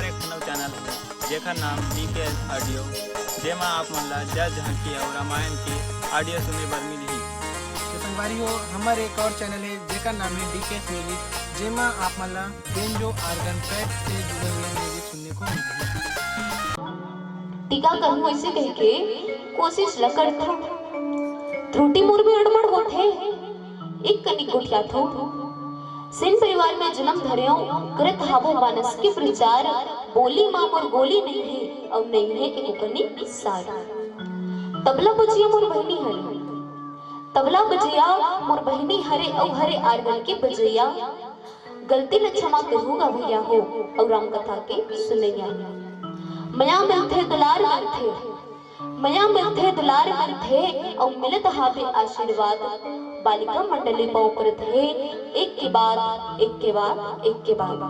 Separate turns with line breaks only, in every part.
हमारे एक नव चैनल है जेकर नाम DKS ऑडियो, जेमा आप मन ला जय झांकी और रामायण की ऑडियो सुने बर मिलही।
तो संगवारी हो हमारे एक और चैनल है जेकर नाम है DKS म्यूजिक, जेमा आप मन ला बेंजो ऑर्गन पैड से जुड़े हुए म्यूजिक सुनने को मिलेगी।
टीका कहूँ ऐसे कह के कोशिश ल करथो, त्रुटि मोर में अड़मड़ होथे, एक कनिक गुठिया थो। सेन परिवार में जन्म धर्यो, करत हावो मानस के प्रचार, बोली माँ मोर गोली नहीं है, अब नहीं है एक कनिक सार। तबला बजिया मोर बहनी हरे, तबला बजिया मोर बहनी हरे और हरे आर्गन के बजैया। गलती न क्षमा करूँगा भैया हो और राम कथा के सुनैया। मया मिलथे दुलार मिलथे, मया मिलथे दुलार मिलथे और मिलत हावे आशीर्वाद। बालिका मंडली पौपरत है एक के बाद एक के बाद एक के बाद।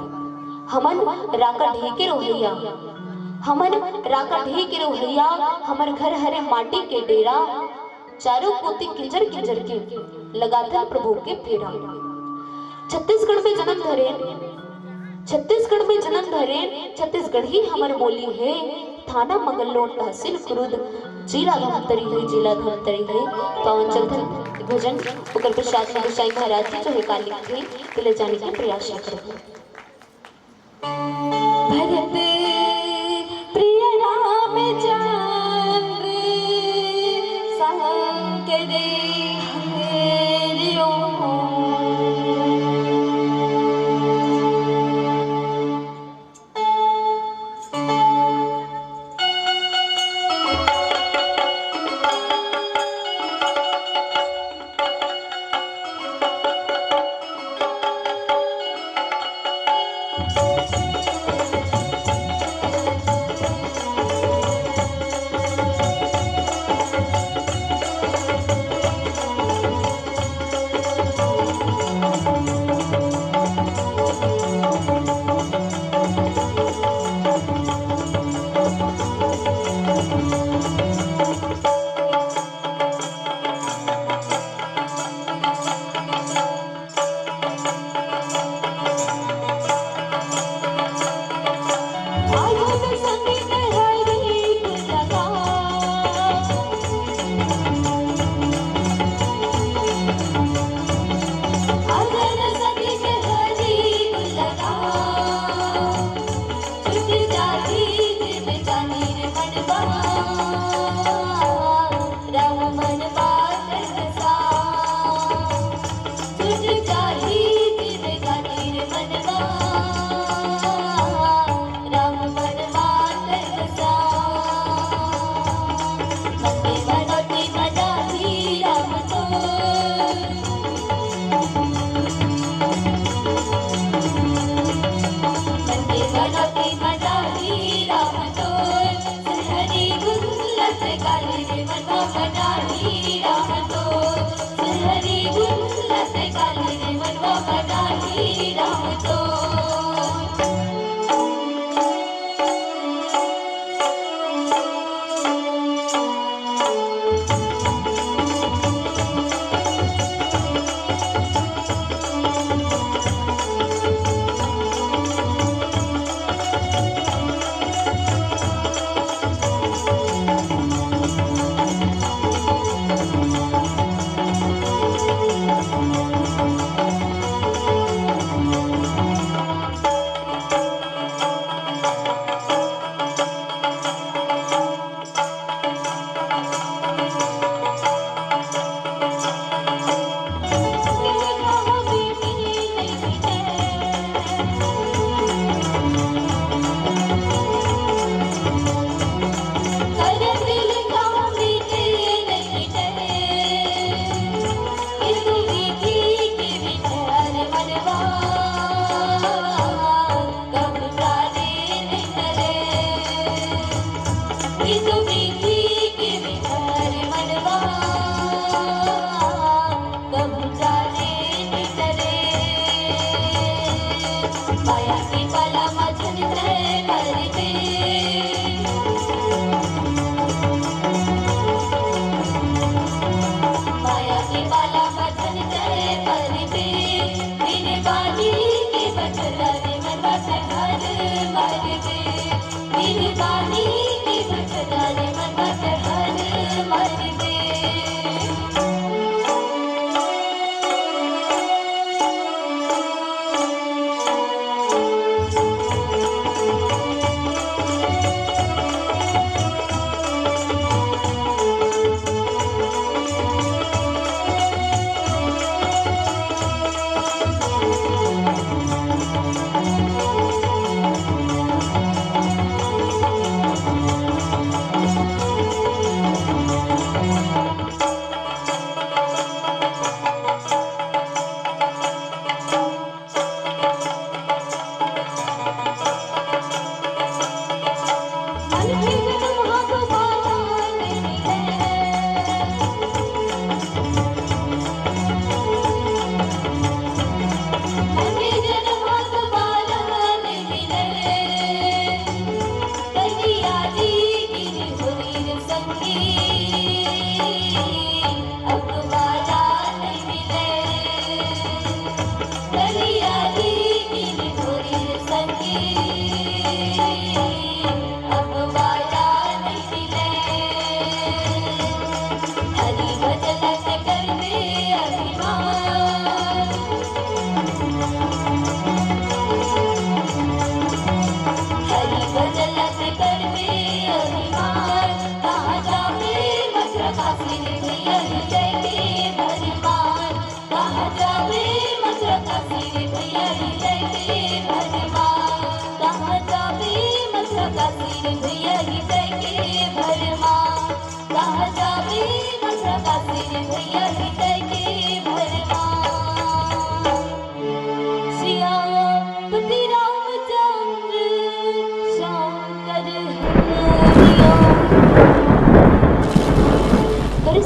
हमन राका ढेके रोहैया, हमन राका ढेके रोहैया, हमर घर हरे माटी के डेरा। चारों कोती किंजर किंजर के लगातार प्रभु के फेरा। छत्तीसगढ़ में जन्म धरे, छत्तीसगढ़ में जन्म धरे, छत्तीसगढ़ ही हमार बोली है। थाना मंगलोट तहसील कुरुद, जिला धमतरी है, जिला धमतरी है। पवन चलथन भजन ओकर प्रसाद में गोसाई महाराज जी जो है काली थे तिले जाने के प्रयास करो। भरत प्रिय राम चंद्र संकरे हरिओ।
बाजी के बचला रे मन बस घर
मर दे बिरबानी की बचदार मनत हर मर दे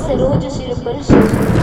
सरोज सिर पर